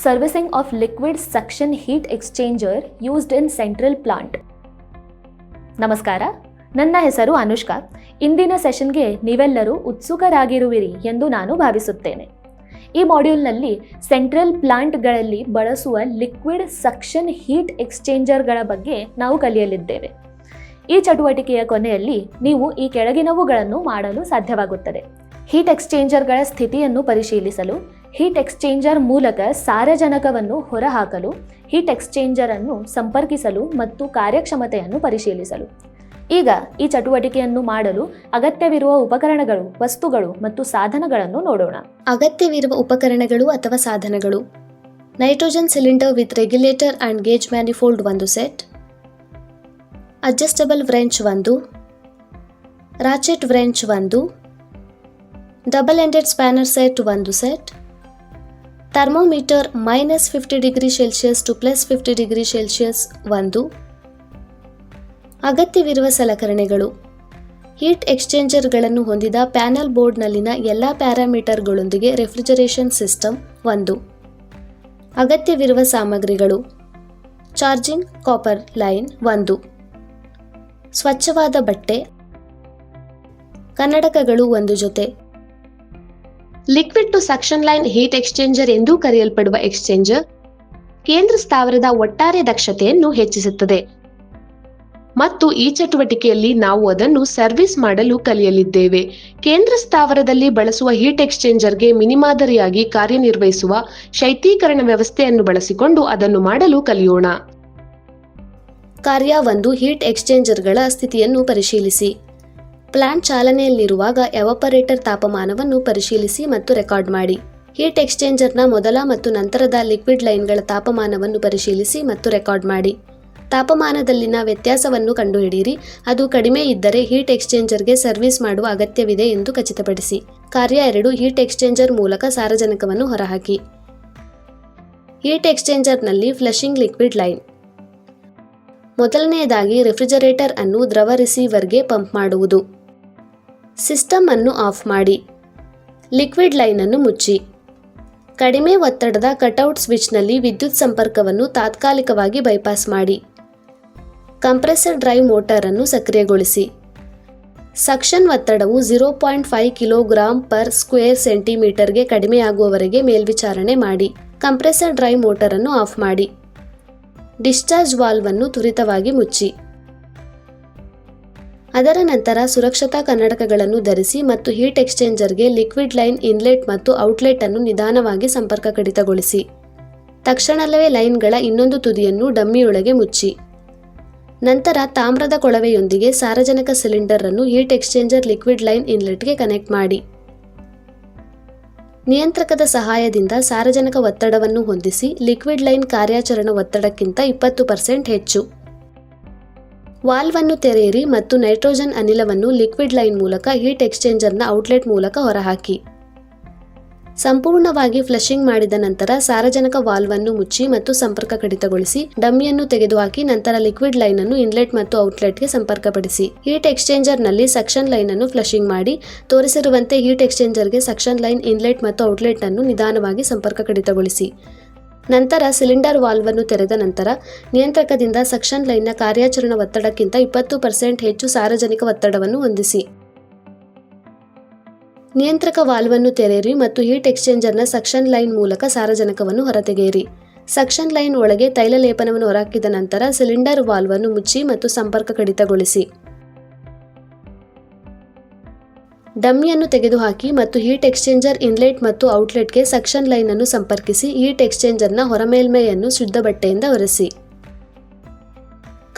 Servicing of liquid suction heat exchanger used in central plant. ನಮಸ್ಕಾರ, ನನ್ನ ಹೆಸರು ಅನುಷ್ಕಾ. ಇಂದಿನ ಸೆಷನ್ಗೆ ನೀವೆಲ್ಲರೂ ಉತ್ಸುಕರಾಗಿರುವಿರಿ ಎಂದು ನಾನು ಭಾವಿಸುತ್ತೇನೆ. ಈ ಮಾಡ್ಯೂಲ್ನಲ್ಲಿ ಸೆಂಟ್ರಲ್ ಪ್ಲಾಂಟ್ಗಳಲ್ಲಿ ಬಳಸುವ ಲಿಕ್ವಿಡ್ ಸಕ್ಷನ್ ಹೀಟ್ ಎಕ್ಸ್ಚೇಂಜರ್ಗಳ ಬಗ್ಗೆ ನಾವು ಕಲಿಯಲಿದ್ದೇವೆ. ಈ ಚಟುವಟಿಕೆಯ ಕೊನೆಯಲ್ಲಿ ನೀವು ಈ ಕೆಳಗಿನವುಗಳನ್ನು ಮಾಡಲು ಸಾಧ್ಯವಾಗುತ್ತದೆ. ಹೀಟ್ ಎಕ್ಸ್ಚೇಂಜರ್ಗಳ ಸ್ಥಿತಿಯನ್ನು ಪರಿಶೀಲಿಸಲು, ಹೀಟ್ ಎಕ್ಸ್ಚೇಂಜರ್ ಮೂಲಕ ಸಾರಜನಕವನ್ನು ಹೊರಹಾಕಲು, ಹೀಟ್ ಎಕ್ಸ್ಚೇಂಜರ್ ಅನ್ನು ಸಂಪರ್ಕಿಸಲು ಮತ್ತು ಕಾರ್ಯಕ್ಷಮತೆಯನ್ನು ಪರಿಶೀಲಿಸಲು. ಈಗ ಈ ಚಟುವಟಿಕೆಯನ್ನು ಮಾಡಲು ಅಗತ್ಯವಿರುವ ಉಪಕರಣಗಳು, ವಸ್ತುಗಳು ಮತ್ತು ಸಾಧನಗಳನ್ನು ನೋಡೋಣ. ಅಗತ್ಯವಿರುವ ಉಪಕರಣಗಳು ಅಥವಾ ಸಾಧನಗಳು: nitrogen cylinder with regulator and gauge manifold 1 set, adjustable wrench 1, ratchet wrench 1, double ended spanner set 1 set, thermometer -50°C to +50°C 1. ಅಗತ್ಯವಿರುವ ಸಲಕರಣೆಗಳು: ಹೀಟ್ ಎಕ್ಸ್ಚೇಂಜರ್ಗಳನ್ನು ಹೊಂದಿದ ಪ್ಯಾನೆಲ್ ಬೋರ್ಡ್ನಲ್ಲಿನ ಎಲ್ಲ ಪ್ಯಾರಾಮೀಟರ್ಗಳೊಂದಿಗೆ ರೆಫ್ರಿಜರೇಷನ್ ಸಿಸ್ಟಮ್ 1. ಅಗತ್ಯವಿರುವ ಸಾಮಗ್ರಿಗಳು: ಚಾರ್ಜಿಂಗ್ ಕಾಪರ್ ಲೈನ್ 1, ಸ್ವಚ್ಛವಾದ ಬಟ್ಟೆ, ಕನ್ನಡಕಗಳು 1 ಜೊತೆ. Liquid to suction line heat exchanger ಎಂದು ಕರೆಯಲ್ಪಡುವ ಎಕ್ಸ್ಚೇಂಜರ್ ಕೇಂದ್ರ ಸ್ಥಾವರದ ಒಟ್ಟಾರೆ ದಕ್ಷತೆಯನ್ನು ಹೆಚ್ಚಿಸುತ್ತದೆ ಮತ್ತು ಈ ಚಟುವಟಿಕೆಯಲ್ಲಿ ನಾವು ಅದನ್ನು ಸರ್ವಿಸ್ ಮಾಡಲು ಕಲಿಯಲಿದ್ದೇವೆ. ಕೇಂದ್ರ ಸ್ಥಾವರದಲ್ಲಿ ಬಳಸುವ ಹೀಟ್ ಎಕ್ಸ್ಚೇಂಜರ್ಗೆ ಮಿನಿಮಾದರಿಯಾಗಿ ಕಾರ್ಯನಿರ್ವಹಿಸುವ ಶೈತ್ಯೀಕರಣ ವ್ಯವಸ್ಥೆಯನ್ನು ಬಳಸಿಕೊಂಡು ಅದನ್ನು ಮಾಡಲು ಕಲಿಯೋಣ. ಕಾರ್ಯ 1. ಹೀಟ್ ಎಕ್ಸ್ಚೇಂಜರ್ಗಳ ಸ್ಥಿತಿಯನ್ನು ಪರಿಶೀಲಿಸಿ. ಪ್ಲಾಂಟ್ ಚಾಲನೆಯಲ್ಲಿರುವಾಗ ಎವಾಪರೇಟರ್ ತಾಪಮಾನವನ್ನು ಪರಿಶೀಲಿಸಿ ಮತ್ತು ರೆಕಾರ್ಡ್ ಮಾಡಿ. ಹೀಟ್ ಎಕ್ಸ್ಚೇಂಜರ್ನ ಮೊದಲ ಮತ್ತು ನಂತರದ ಲಿಕ್ವಿಡ್ ಲೈನ್ಗಳ ತಾಪಮಾನವನ್ನು ಪರಿಶೀಲಿಸಿ ಮತ್ತು ರೆಕಾರ್ಡ್ ಮಾಡಿ. ತಾಪಮಾನದಲ್ಲಿನ ವ್ಯತ್ಯಾಸವನ್ನು ಕಂಡುಹಿಡಿಯಿರಿ. ಅದು ಕಡಿಮೆ ಇದ್ದರೆ ಹೀಟ್ ಎಕ್ಸ್ಚೇಂಜರ್ಗೆ ಸರ್ವಿಸ್ ಮಾಡುವ ಅಗತ್ಯವಿದೆ ಎಂದು ಖಚಿತಪಡಿಸಿ. ಕಾರ್ಯ 2. ಹೀಟ್ ಎಕ್ಸ್ಚೇಂಜರ್ ಮೂಲಕ ಸಾರಜನಕವನ್ನು ಹೊರಹಾಕಿ. ಹೀಟ್ ಎಕ್ಸ್ಚೇಂಜರ್ನಲ್ಲಿ ಫ್ಲಶಿಂಗ್ ಲಿಕ್ವಿಡ್ ಲೈನ್. ಮೊದಲನೆಯದಾಗಿ ರೆಫ್ರಿಜರೇಟರ್ ಅನ್ನು ದ್ರವ ರಿಸೀವರ್ಗೆ ಪಂಪ್ ಮಾಡುವುದು. ಸಿಸ್ಟಮ್ ಅನ್ನು ಆಫ್ ಮಾಡಿ. ಲಿಕ್ವಿಡ್ ಲೈನ್ ಅನ್ನು ಮುಚ್ಚಿ. ಕಡಿಮೆ ಒತ್ತಡದ ಕಟ್ಔಟ್ ಸ್ವಿಚ್ನಲ್ಲಿ ವಿದ್ಯುತ್ ಸಂಪರ್ಕವನ್ನು ತಾತ್ಕಾಲಿಕವಾಗಿ ಬೈಪಾಸ್ ಮಾಡಿ. ಕಂಪ್ರೆಸರ್ ಡ್ರೈವ್ ಮೋಟಾರ್ ಅನ್ನು ಸಕ್ರಿಯಗೊಳಿಸಿ. ಸಕ್ಷನ್ ಒತ್ತಡವು 0.5 kg/ಸ್ಕ್ವೇರ್ ಸೆಂಟಿಮೀಟರ್ಗೆ ಕಡಿಮೆಯಾಗುವವರೆಗೆ ಮೇಲ್ವಿಚಾರಣೆ ಮಾಡಿ. ಕಂಪ್ರೆಸರ್ ಡ್ರೈವ್ ಮೋಟಾರ್ ಅನ್ನು ಆಫ್ ಮಾಡಿ. ಡಿಸ್ಚಾರ್ಜ್ ವಾಲ್ವ್ ಅನ್ನು ತ್ವರಿತವಾಗಿ ಮುಚ್ಚಿ. ಅದರ ನಂತರ ಸುರಕ್ಷತಾ ಕನ್ನಡಕಗಳನ್ನು ಧರಿಸಿ ಮತ್ತು ಹೀಟ್ ಎಕ್ಸ್ಚೇಂಜರ್ಗೆ ಲಿಕ್ವಿಡ್ ಲೈನ್ ಇನ್ಲೆಟ್ ಮತ್ತು ಔಟ್ಲೆಟ್ ಅನ್ನು ನಿಧಾನವಾಗಿ ಸಂಪರ್ಕ ಕಡಿತಗೊಳಿಸಿ. ತಕ್ಷಣವೇ ಲೈನ್ಗಳ ಇನ್ನೊಂದು ತುದಿಯನ್ನು ಡಮ್ಮಿಯೊಳಗೆ ಮುಚ್ಚಿ. ನಂತರ ತಾಮ್ರದ ಕೊಳವೆಯೊಂದಿಗೆ ಸಾರಜನಕ ಸಿಲಿಂಡರ್ ಅನ್ನು ಹೀಟ್ ಎಕ್ಸ್ಚೇಂಜರ್ ಲಿಕ್ವಿಡ್ ಲೈನ್ ಇನ್ಲೆಟ್ಗೆ ಕನೆಕ್ಟ್ ಮಾಡಿ. ನಿಯಂತ್ರಕದ ಸಹಾಯದಿಂದ ಸಾರಜನಕ ಒತ್ತಡವನ್ನು ಹೊಂದಿಸಿ. ಲಿಕ್ವಿಡ್ ಲೈನ್ ಕಾರ್ಯಾಚರಣಾ ಒತ್ತಡಕ್ಕಿಂತ 20% ಹೆಚ್ಚು. ವಾಲ್ವ್ ಅನ್ನು ತೆರೆಯಿರಿ ಮತ್ತು ನೈಟ್ರೋಜನ್ ಅನಿಲವನ್ನು ಲಿಕ್ವಿಡ್ ಲೈನ್ ಮೂಲಕ ಹೀಟ್ ಎಕ್ಸ್ಚೇಂಜರ್ನ ಔಟ್ಲೆಟ್ ಮೂಲಕ ಹೊರಹಾಕಿ. ಸಂಪೂರ್ಣವಾಗಿ ಫ್ಲಶಿಂಗ್ ಮಾಡಿದ ನಂತರ ಸಾರಜನಕ ವಾಲ್ವ್ ಅನ್ನು ಮುಚ್ಚಿ ಮತ್ತು ಸಂಪರ್ಕ ಕಡಿತಗೊಳಿಸಿ. ಡಮ್ಮಿಯನ್ನು ತೆಗೆದುಹಾಕಿ. ನಂತರ ಲಿಕ್ವಿಡ್ ಲೈನ್ ಅನ್ನು ಇನ್ಲೆಟ್ ಮತ್ತು ಔಟ್ಲೆಟ್ಗೆ ಸಂಪರ್ಕಪಡಿಸಿ. ಹೀಟ್ ಎಕ್ಸ್ಚೇಂಜರ್ನಲ್ಲಿ ಸಕ್ಷನ್ ಲೈನ್ ಅನ್ನು ಫ್ಲಶಿಂಗ್ ಮಾಡಿ. ತೋರಿಸಿರುವಂತೆ ಹೀಟ್ ಎಕ್ಸ್ಚೇಂಜರ್ಗೆ ಸಕ್ಷನ್ ಲೈನ್ ಇನ್ಲೆಟ್ ಮತ್ತು ಔಟ್ಲೆಟ್ ಅನ್ನು ನಿಧಾನವಾಗಿ ಸಂಪರ್ಕ ಕಡಿತಗೊಳಿಸಿ. ನಂತರ ಸಿಲಿಂಡರ್ ವಾಲ್ವ್ ಅನ್ನು ತೆರೆದ ನಂತರ ನಿಯಂತ್ರಕದಿಂದ ಸಕ್ಷನ್ ಲೈನ್ನ ಕಾರ್ಯಾಚರಣಾ ಒತ್ತಡಕ್ಕಿಂತ 20% ಹೆಚ್ಚು ಸಾರಜನಕ ಒತ್ತಡವನ್ನು ಹೊಂದಿಸಿ. ನಿಯಂತ್ರಕ ವಾಲ್ವ್ ಅನ್ನು ತೆರೆಯಿರಿ ಮತ್ತು ಹೀಟ್ ಎಕ್ಸ್ಚೇಂಜರ್ನ ಸಕ್ಷನ್ ಲೈನ್ ಮೂಲಕ ಸಾರಜನಕವನ್ನು ಹೊರತೆಗೆಯಿರಿ. ಸಕ್ಷನ್ ಲೈನ್ ಒಳಗೆ ತೈಲ ಲೇಪನವನ್ನು ಹೊರಹಾಕಿದ ನಂತರ ಸಿಲಿಂಡರ್ ವಾಲ್ವ್ ಅನ್ನು ಮುಚ್ಚಿ ಮತ್ತು ಸಂಪರ್ಕ ಕಡಿತಗೊಳಿಸಿ. ಡಮ್ಮಿಯನ್ನು ತೆಗೆದುಹಾಕಿ ಮತ್ತು ಹೀಟ್ ಎಕ್ಸ್ಚೇಂಜರ್ ಇನ್ಲೆಟ್ ಮತ್ತು ಔಟ್ಲೆಟ್ಗೆ ಸಕ್ಷನ್ ಲೈನ್ ಅನ್ನು ಸಂಪರ್ಕಿಸಿ. ಹೀಟ್ ಎಕ್ಸ್ಚೇಂಜರ್ನ ಹೊರಮೇಲ್ಮೈಯನ್ನು ಶುದ್ಧ ಬಟ್ಟೆಯಿಂದ ಒರೆಸಿ.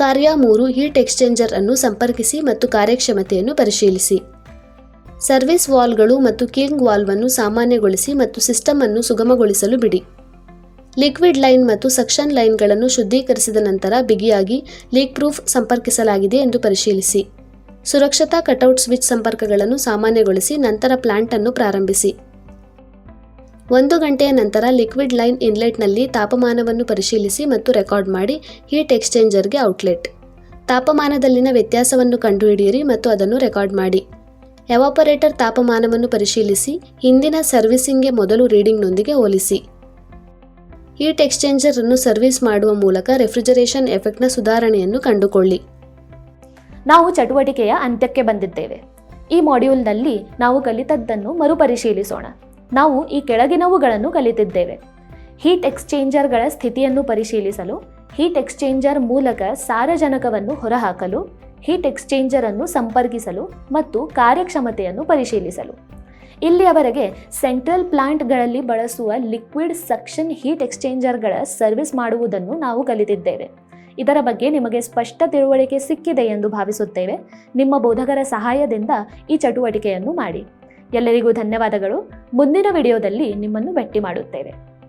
ಕಾರ್ಯ 3. ಹೀಟ್ ಎಕ್ಸ್ಚೇಂಜರ್ ಅನ್ನು ಸಂಪರ್ಕಿಸಿ ಮತ್ತು ಕಾರ್ಯಕ್ಷಮತೆಯನ್ನು ಪರಿಶೀಲಿಸಿ. ಸರ್ವಿಸ್ ವಾಲ್ವ್ಗಳು ಮತ್ತು ಕೀಲಿಂಗ್ ವಾಲ್ವ್ ಅನ್ನು ಸಾಮಾನ್ಯಗೊಳಿಸಿ ಮತ್ತು ಸಿಸ್ಟಮ್ ಅನ್ನು ಸುಗಮಗೊಳಿಸಲು ಬಿಡಿ. ಲಿಕ್ವಿಡ್ ಲೈನ್ ಮತ್ತು ಸಕ್ಷನ್ ಲೈನ್ಗಳನ್ನು ಶುದ್ಧೀಕರಿಸಿದ ನಂತರ ಬಿಗಿಯಾಗಿ ಲೀಕ್ ಪ್ರೂಫ್ ಸಂಪರ್ಕಿಸಲಾಗಿದೆ ಎಂದು ಪರಿಶೀಲಿಸಿ. ಸುರಕ್ಷತಾ ಕಟ್ಔಟ್ ಸ್ವಿಚ್ ಸಂಪರ್ಕಗಳನ್ನು ಸಾಮಾನ್ಯಗೊಳಿಸಿ. ನಂತರ ಪ್ಲಾಂಟ್ ಅನ್ನು ಪ್ರಾರಂಭಿಸಿ. 1 ಗಂಟೆಯ ನಂತರ ಲಿಕ್ವಿಡ್ ಲೈನ್ ಇನ್ಲೆಟ್ನಲ್ಲಿ ತಾಪಮಾನವನ್ನು ಪರಿಶೀಲಿಸಿ ಮತ್ತು ರೆಕಾರ್ಡ್ ಮಾಡಿ. ಹೀಟ್ ಎಕ್ಸ್ಚೇಂಜರ್ಗೆ ಔಟ್ಲೆಟ್ ತಾಪಮಾನದಲ್ಲಿನ ವ್ಯತ್ಯಾಸವನ್ನು ಕಂಡುಹಿಡಿಯಿರಿ ಮತ್ತು ಅದನ್ನು ರೆಕಾರ್ಡ್ ಮಾಡಿ. ಎವಾಪರೇಟರ್ ತಾಪಮಾನವನ್ನು ಪರಿಶೀಲಿಸಿ ಹಿಂದಿನ ಸರ್ವಿಸಿಂಗ್ಗೆ ಮೊದಲು ರೀಡಿಂಗ್ನೊಂದಿಗೆ ಹೋಲಿಸಿ. ಹೀಟ್ ಎಕ್ಸ್ಚೇಂಜರ್ ಅನ್ನು ಸರ್ವಿಸ್ ಮಾಡುವ ಮೂಲಕ ರೆಫ್ರಿಜರೇಷನ್ ಎಫೆಕ್ಟ್ನ ಸುಧಾರಣೆಯನ್ನು ಕಂಡುಕೊಳ್ಳಿ. ನಾವು ಚಟುವಟಿಕೆಯ ಅಂತ್ಯಕ್ಕೆ ಬಂದಿದ್ದೇವೆ. ಈ ಮಾಡ್ಯೂಲ್ನಲ್ಲಿ ನಾವು ಕಲಿತದ್ದನ್ನು ಮರುಪರಿಶೀಲಿಸೋಣ. ನಾವು ಈ ಕೆಳಗಿನವುಗಳನ್ನು ಕಲಿತಿದ್ದೇವೆ. ಹೀಟ್ ಎಕ್ಸ್ಚೇಂಜರ್ಗಳ ಸ್ಥಿತಿಯನ್ನು ಪರಿಶೀಲಿಸಲು, ಹೀಟ್ ಎಕ್ಸ್ಚೇಂಜರ್ ಮೂಲಕ ಸಾರಜನಕವನ್ನು ಹೊರಹಾಕಲು, ಹೀಟ್ ಎಕ್ಸ್ಚೇಂಜರ್ ಅನ್ನು ಸಂಪರ್ಕಿಸಲು ಮತ್ತು ಕಾರ್ಯಕ್ಷಮತೆಯನ್ನು ಪರಿಶೀಲಿಸಲು. ಇಲ್ಲಿಯವರೆಗೆ ಸೆಂಟ್ರಲ್ ಪ್ಲಾಂಟ್ಗಳಲ್ಲಿ ಬಳಸುವ ಲಿಕ್ವಿಡ್ ಸಕ್ಷನ್ ಹೀಟ್ ಎಕ್ಸ್ಚೇಂಜರ್ಗಳ ಸರ್ವಿಸ್ ಮಾಡುವುದನ್ನು ನಾವು ಕಲಿತಿದ್ದೇವೆ. ಇದರ ಬಗ್ಗೆ ನಿಮಗೆ ಸ್ಪಷ್ಟ ತಿಳುವಳಿಕೆ ಸಿಕ್ಕಿದೆ ಎಂದು ಭಾವಿಸುತ್ತೇವೆ. ನಿಮ್ಮ ಬೋಧಕರ ಸಹಾಯದಿಂದ ಈ ಚಟುವಟಿಕೆಯನ್ನು ಮಾಡಿ. ಎಲ್ಲರಿಗೂ ಧನ್ಯವಾದಗಳು. ಮುಂದಿನ ವಿಡಿಯೋದಲ್ಲಿ ನಿಮ್ಮನ್ನು ಭೇಟಿ ಮಾಡುತ್ತೇವೆ.